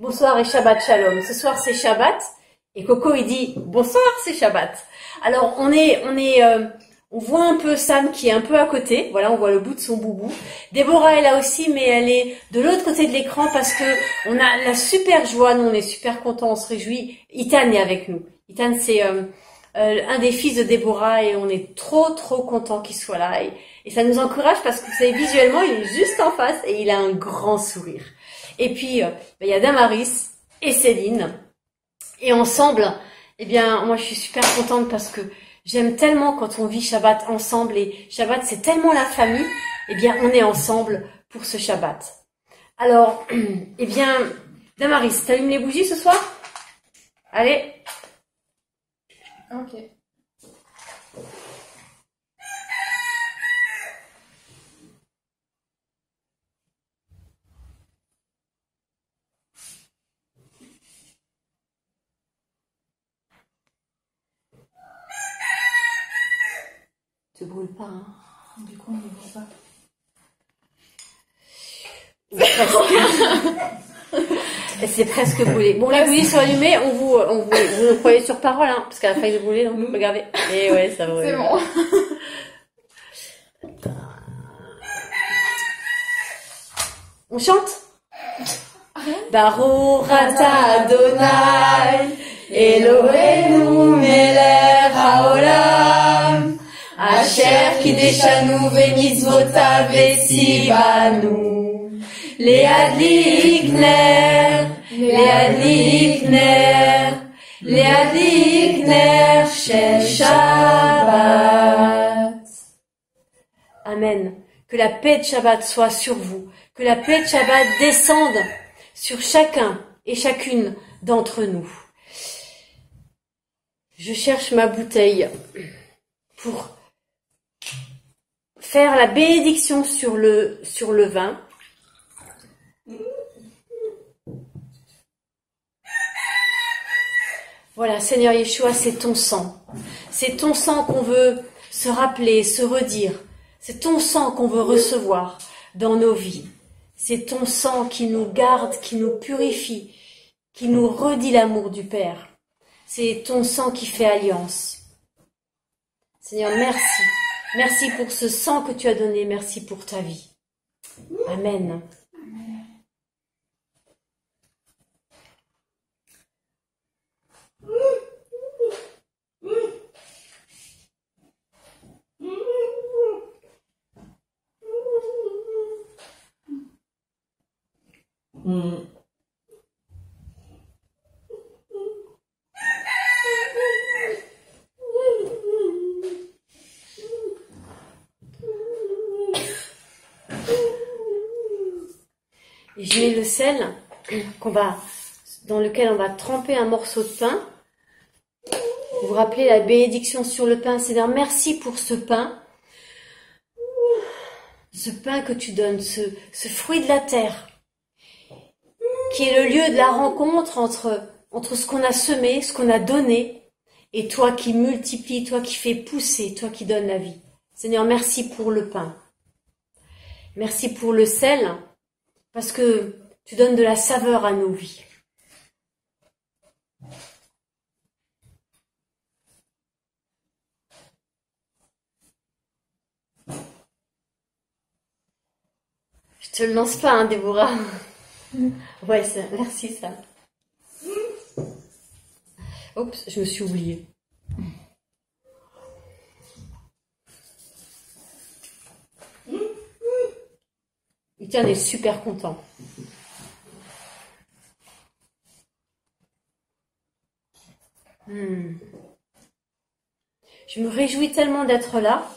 bonsoir et Shabbat Shalom. Ce soir c'est Shabbat et Coco il dit bonsoir, c'est Shabbat. Alors on voit un peu Sam qui est un peu à côté. Voilà, on voit le bout de son boubou. Déborah est là aussi, mais elle est de l'autre côté de l'écran parce que on a la super joie. Nous on est super contents, on se réjouit. Ethan est avec nous. Ethan c'est un des fils de Déborah et on est trop contents qu'il soit là et ça nous encourage parce que vous savez visuellement il est juste en face et il a un grand sourire. Et puis il y a Damaris et Céline et ensemble, eh bien moi je suis super contente parce que j'aime tellement quand on vit Shabbat ensemble et Shabbat c'est tellement la famille. Eh bien on est ensemble pour ce Shabbat. Alors eh bien Damaris, t'allumes les bougies ce soir? Allez. Ok. Tu brûles pas, hein? Du coup, on ne voit pas. C'est presque brûlé. Bon, les bougies sont allumées, vous nous croyez sur parole, hein, parce qu'elle a failli brûler, donc regardez. Et ouais, ça brûle. C'est bon. On chante? Baruch atah Adonai, Eloheinu melech haolam, asher kideshanu v'mitzvotav v'tzivanu, le'adlik ner, le'adlik ner, le'adlik ner shel Shabbat. Amen. Que la paix de Shabbat soit sur vous. Que la paix de Shabbat descende sur chacun et chacune d'entre nous. Je cherche ma bouteille pour faire la bénédiction sur le vin. Voilà, Seigneur Yeshua, c'est ton sang. C'est ton sang qu'on veut se rappeler, se redire. C'est ton sang qu'on veut recevoir dans nos vies. C'est ton sang qui nous garde, qui nous purifie, qui nous redit l'amour du Père. C'est ton sang qui fait alliance. Seigneur, merci. Merci pour ce sang que tu as donné. Merci pour ta vie. Amen. Et je mets le sel dans lequel on va tremper un morceau de pain. Vous vous rappelez la bénédiction sur le pain, Seigneur, merci pour ce pain que tu donnes, ce fruit de la terre, qui est le lieu de la rencontre entre ce qu'on a semé, ce qu'on a donné, et toi qui multiplies, toi qui fais pousser, toi qui donnes la vie. Seigneur, merci pour le pain. Merci pour le sel, parce que tu donnes de la saveur à nos vies. Je te le lance pas, hein, Déborah. Ouais, merci, Sam. Oups, je me suis oubliée. Tiens, on est super content. Je me réjouis tellement d'être là.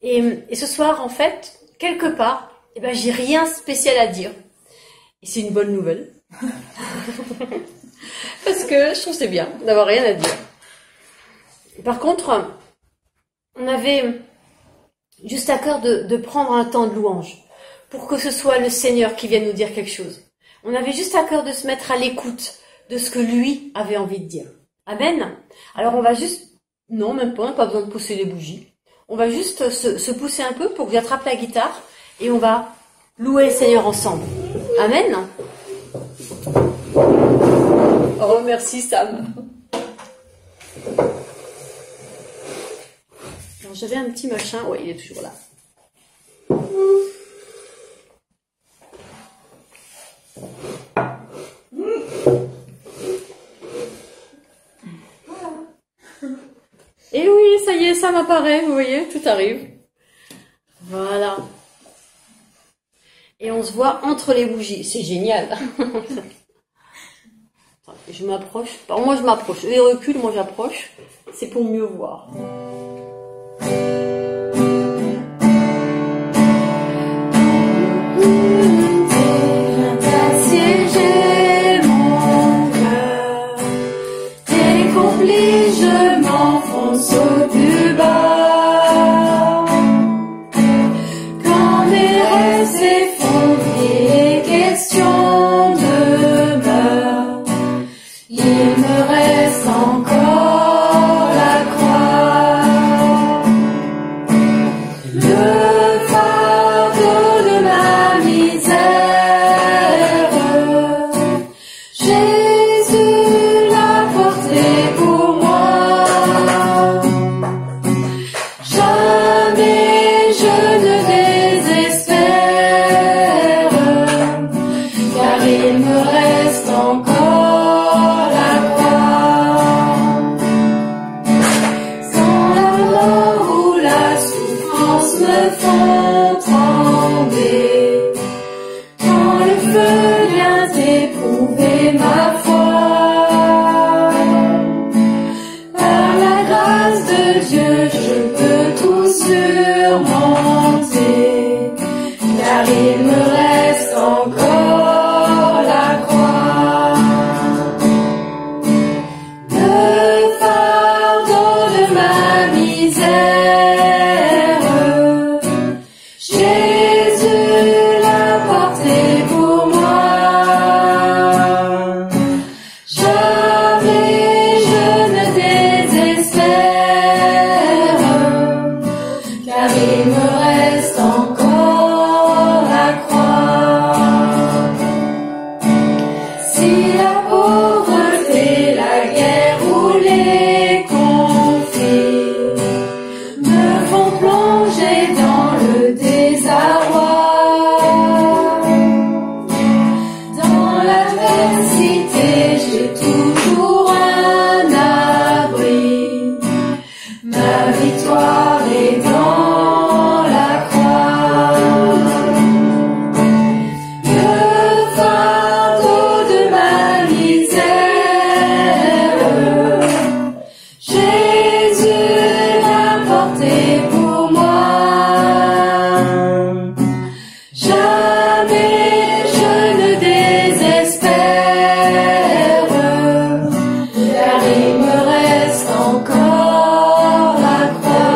Et ce soir, en fait, quelque part, eh ben, j'ai rien spécial à dire. Et c'est une bonne nouvelle. Parce que je trouve que c'est bien d'avoir rien à dire. Par contre, on avait juste à cœur de prendre un temps de louange pour que ce soit le Seigneur qui vienne nous dire quelque chose. On avait juste à cœur de se mettre à l'écoute de ce que lui avait envie de dire. Amen. Alors on va juste... Non, même pas, on n'a pas besoin de pousser les bougies. On va juste se pousser un peu pour que j'attrape la guitare et on va louer le Seigneur ensemble. Amen. Oh, merci Sam. Alors, j'avais un petit machin. Ouais, il est toujours là. Et oui, ça y est, ça m'apparaît. Vous voyez, tout arrive. Voilà. Et on se voit entre les bougies. C'est génial. Je m'approche. Moi, je m'approche. Les reculs, moi, j'approche. C'est pour mieux voir. T'assiéger mon cœur. T'es complice, je m'enfonce au plus bas. Quand mes rêves s'effondrent et questions demeurent, il me reste encore la croix. Le fardeau de ma misère, Jésus l'a porté pour moi. Jamais je ne désespère, car il me reste encore la croix. Quand la mort ou la souffrance me font trembler, quand le feu vient éprouver ma foi, par la grâce de Dieu je peux tout surmonter, car il me reste encore la croix. Le fardeau de ma misère, Jésus l'a porté pour moi. Jamais je ne désespère, car il me reste encore la croix. Si la pauvreté, la guerre ou les conflits me font plonger dans le désarroi, dans l'adversité, j'ai toujours un abri. Ma victoire est dans la croix. Le fardeau de ma misère, Jésus l'a porté pour moi. Jamais je ne désespère, car il me reste encore la croix.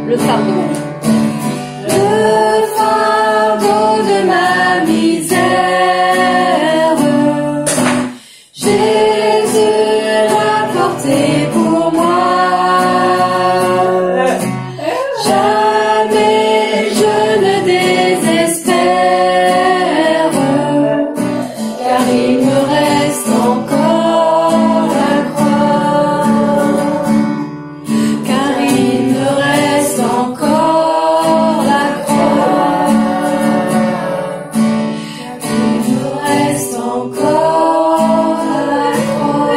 Le fardeau. Le fardeau de ma misère, Jésus l'a porté pour moi. Jamais je ne désespère, car il me reste encore la croix. Car il me reste encore la croix. Il me reste encore la croix.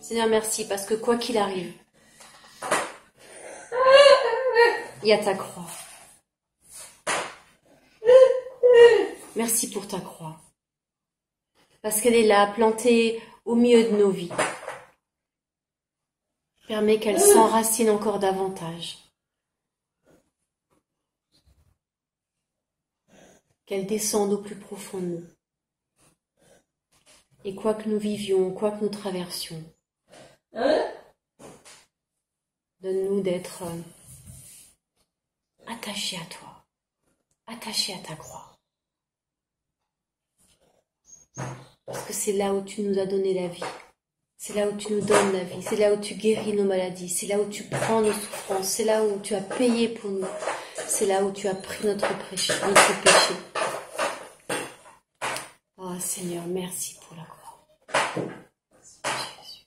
Seigneur, merci, parce que quoi qu'il arrive, il y a ta croix. Merci pour ta croix. Parce qu'elle est là, plantée au milieu de nos vies. Permet qu'elle s'enracine encore davantage. Qu'elle descende au plus profond de nous. Et quoi que nous vivions, quoi que nous traversions, donne-nous d'être attachés à toi, attachés à ta croix. Parce que c'est là où tu nous as donné la vie. C'est là où tu nous donnes la vie. C'est là où tu guéris nos maladies. C'est là où tu prends nos souffrances. C'est là où tu as payé pour nous. C'est là où tu as pris notre péché. Oh Seigneur, merci pour la croix. Jésus.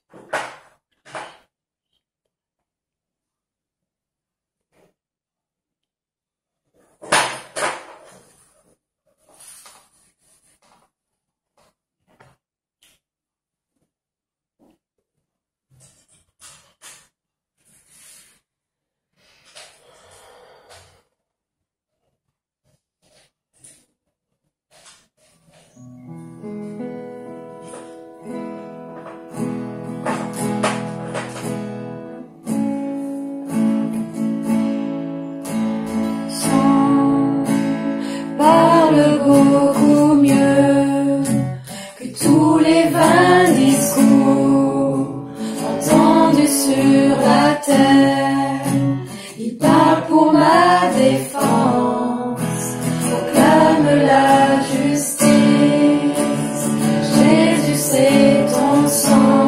Parle beaucoup mieux que tous les vains discours entendus sur la terre. Il parle pour ma défense, proclame la justice. Jésus, c'est ton sang.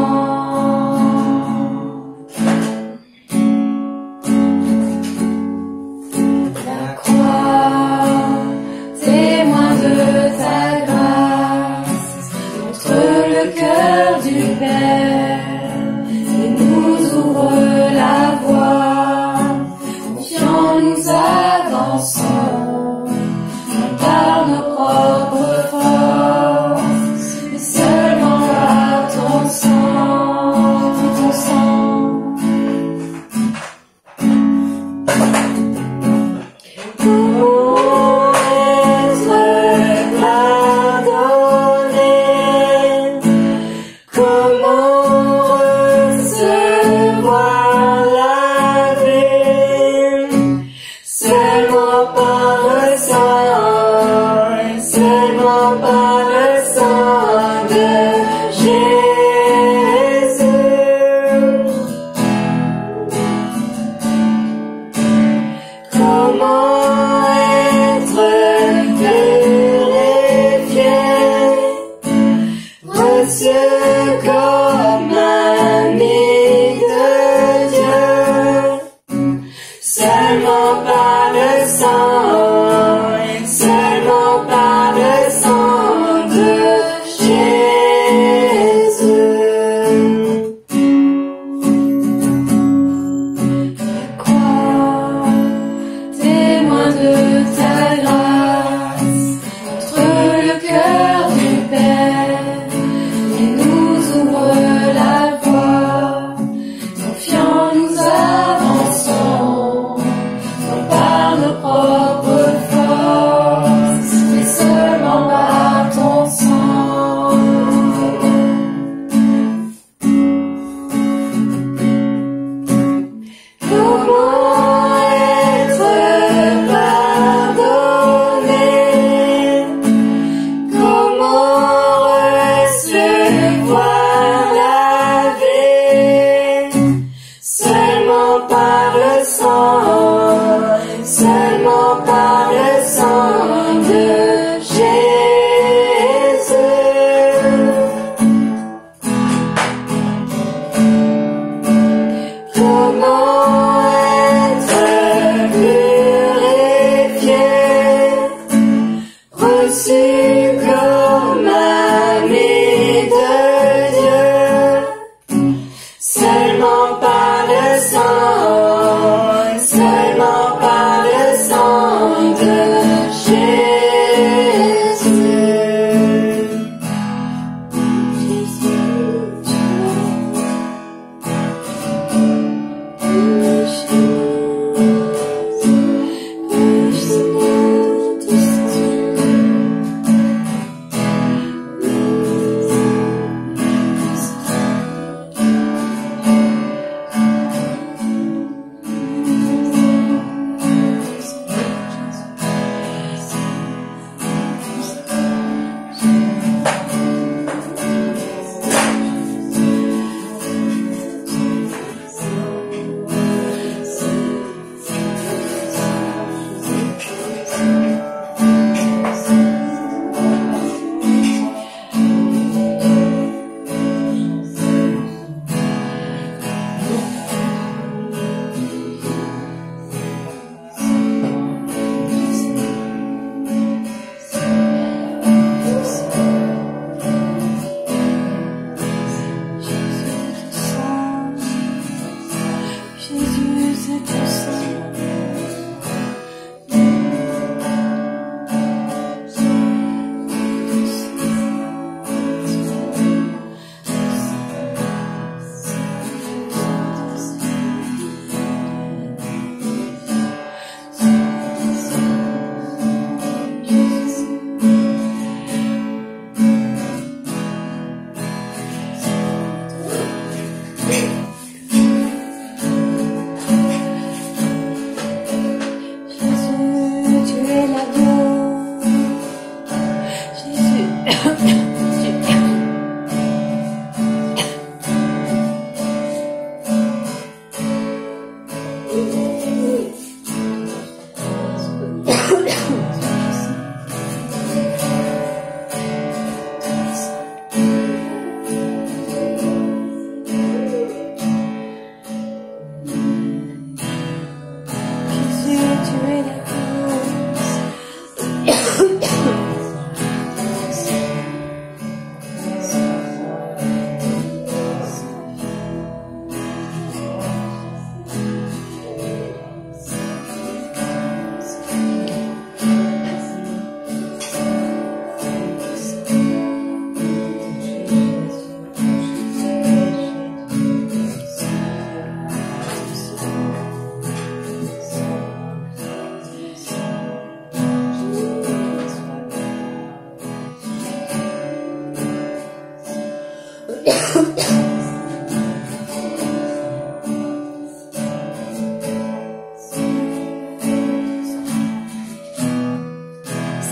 La croix, témoin de ta grâce, montre le cœur du Père et nous ouvre la voie. Confiants, nous avançons, non par nos propres forces, mais seulement par ton sang, ton sang. Comment être pardonné? Comment recevoir la vie? Seulement par le sang, seulement par le sang de Jésus. Comment être purifié, reçu comme ami de Dieu, seulement par le sang, seulement par le sang de Jésus. La croix, témoin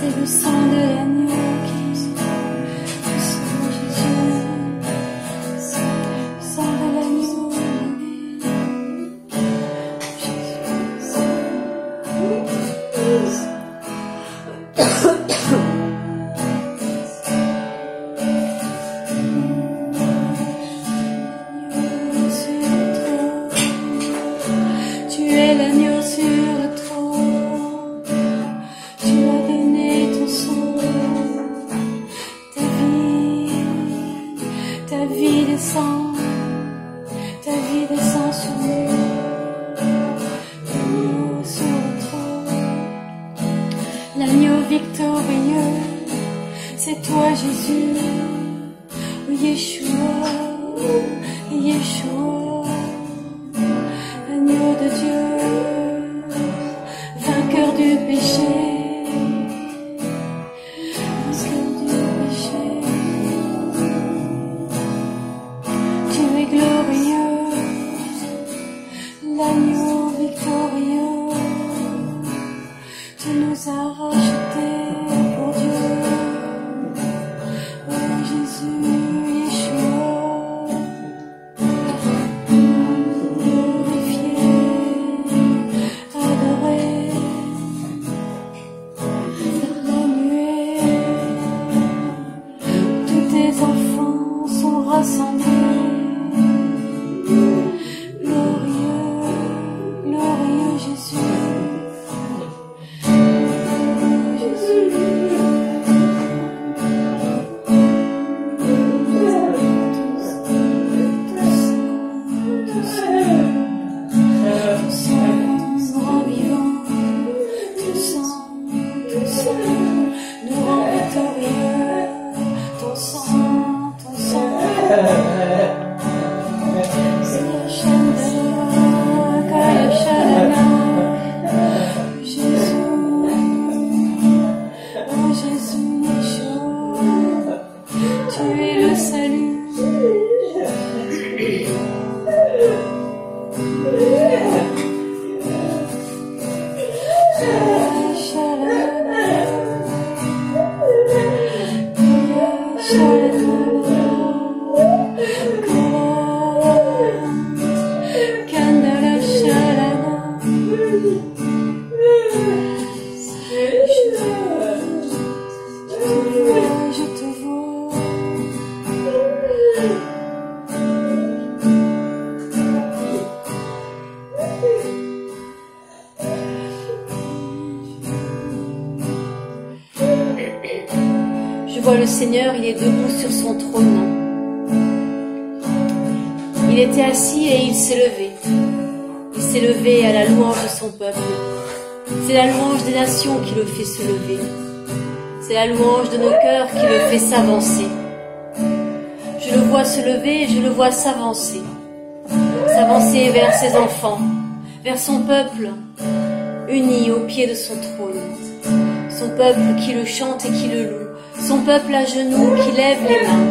C'est le sang de l'agneau qui le sang de Jésus, le sang de l'agneau. Tu es l'agneau sur le trône, tu as donné ton sang, ta vie descend sur nous, l'agneau sur le trône, l'agneau victorieux, c'est toi Jésus, Yeshua, Yeshua, agneau de Dieu, vainqueur du péché, tu es glorieux, l'agneau victorieux, tu nous as rachetés pour Dieu, oh Jésus, Yeshua. Le Seigneur, il est debout sur son trône. Il était assis et il s'est levé. Il s'est levé à la louange de son peuple. C'est la louange des nations qui le fait se lever. C'est la louange de nos cœurs qui le fait s'avancer. Je le vois se lever et je le vois s'avancer. S'avancer vers ses enfants, vers son peuple, uni au pied de son trône. Son peuple qui le chante et qui le loue. Son peuple à genoux qui lève les mains.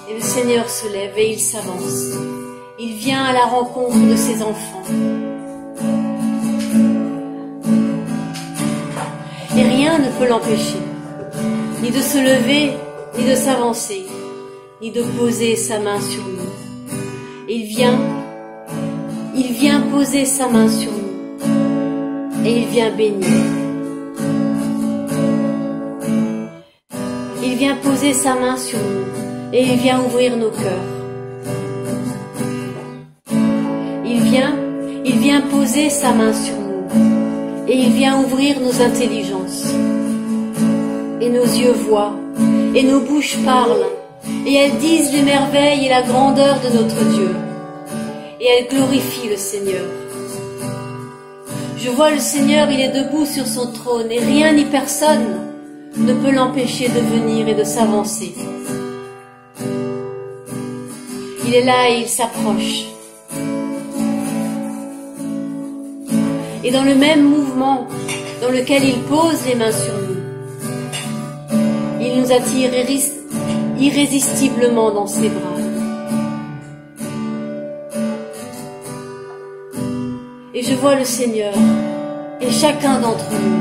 Et le Seigneur se lève et il s'avance. Il vient à la rencontre de ses enfants. Et rien ne peut l'empêcher, ni de se lever, ni de s'avancer, ni de poser sa main sur nous. Il vient poser sa main sur nous. Et il vient bénir. Il vient poser sa main sur nous et il vient ouvrir nos cœurs. Il vient poser sa main sur nous et il vient ouvrir nos intelligences. Et nos yeux voient et nos bouches parlent et elles disent les merveilles et la grandeur de notre Dieu. Et elles glorifient le Seigneur. Je vois le Seigneur, il est debout sur son trône et rien ni personne ne peut l'empêcher de venir et de s'avancer. Il est là et il s'approche. Et dans le même mouvement dans lequel il pose les mains sur nous, il nous attire irrésistiblement dans ses bras. Et je vois le Seigneur et chacun d'entre nous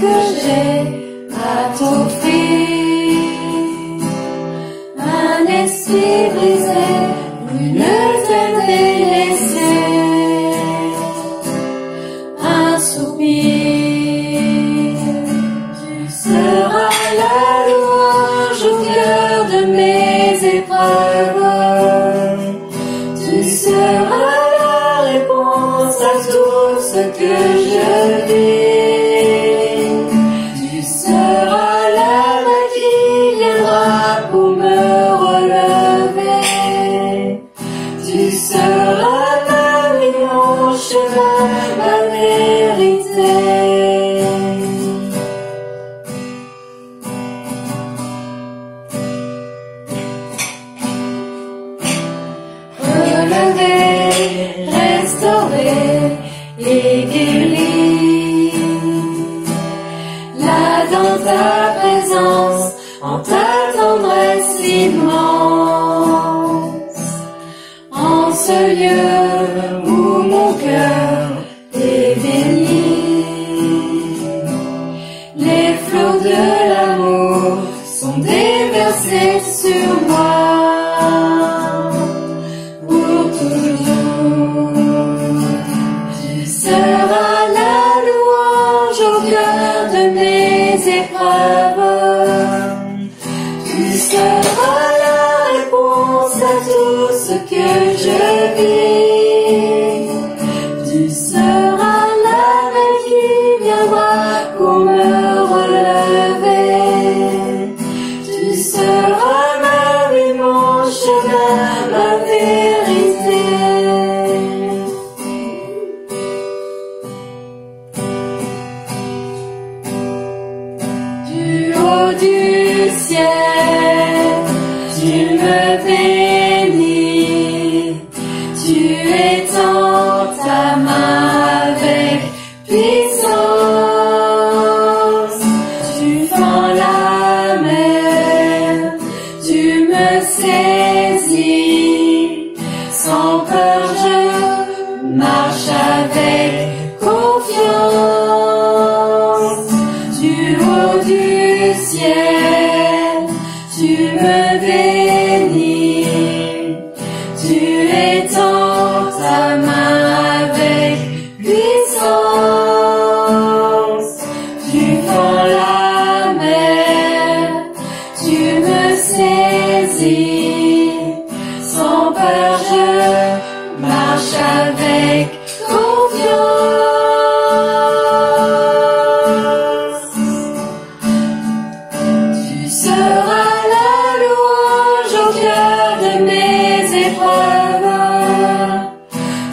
que j'ai à t'offrir. Un esprit brisé, une tête délaissée, un soupir. Tu seras la louange au cœur de mes épreuves. Tu seras la réponse à tout ce que je vis. Tu seras la main qui viendra pour me relever. Tu seras ma vie, mon chemin, ma vérité. Relever, restaurer et guérir. Là dans ta présence, en ta tendresse immense, en ce lieu où mon cœur est béni. Les flots de l'amour sont déversés sur moi. Pour toujours, tu seras la louange au cœur de mes épreuves. Tu seras la réponse à tout ce que je vis. Tu seras la main qui viendra pour me relever. Tu seras ma vie, mon chemin, ma vérité. Du haut du ciel, tu me bénis. Tu étends ta main avec puissance. Tu fends la mer, tu me saisis. Sans peur, je marche avec confiance. Du haut du ciel, tu me bénis. Tu étends ta main avec puissance. Tu fends la mer, tu me saisis. Sans peur, je marche avec confiance. Tu seras la louange au cœur de mes épreuves.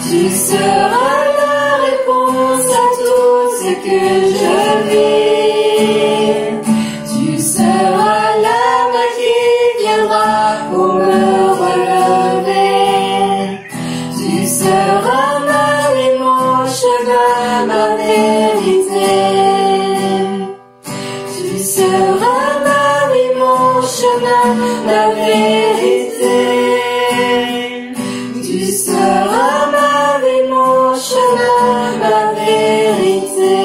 Tu seras la réponse à tout ce que je vis. Tu seras la main qui viendra pour me relever. Tu seras ma vie, mon chemin, ma vérité. Tu seras ma vie, mon chemin, ma vérité. Tu seras ma vie, mon chemin, ma vérité.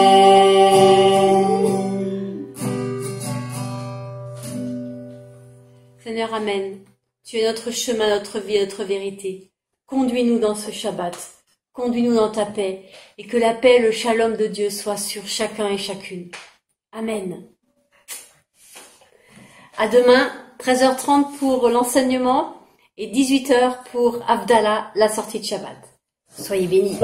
Seigneur, Amen. Tu es notre chemin, notre vie, notre vérité. Conduis-nous dans ce Shabbat. Conduis-nous dans ta paix. Et que la paix, le shalom de Dieu soit sur chacun et chacune. Amen. À demain, 13h30 pour l'enseignement et 18h pour Havdalah, la sortie de Shabbat. Soyez bénis.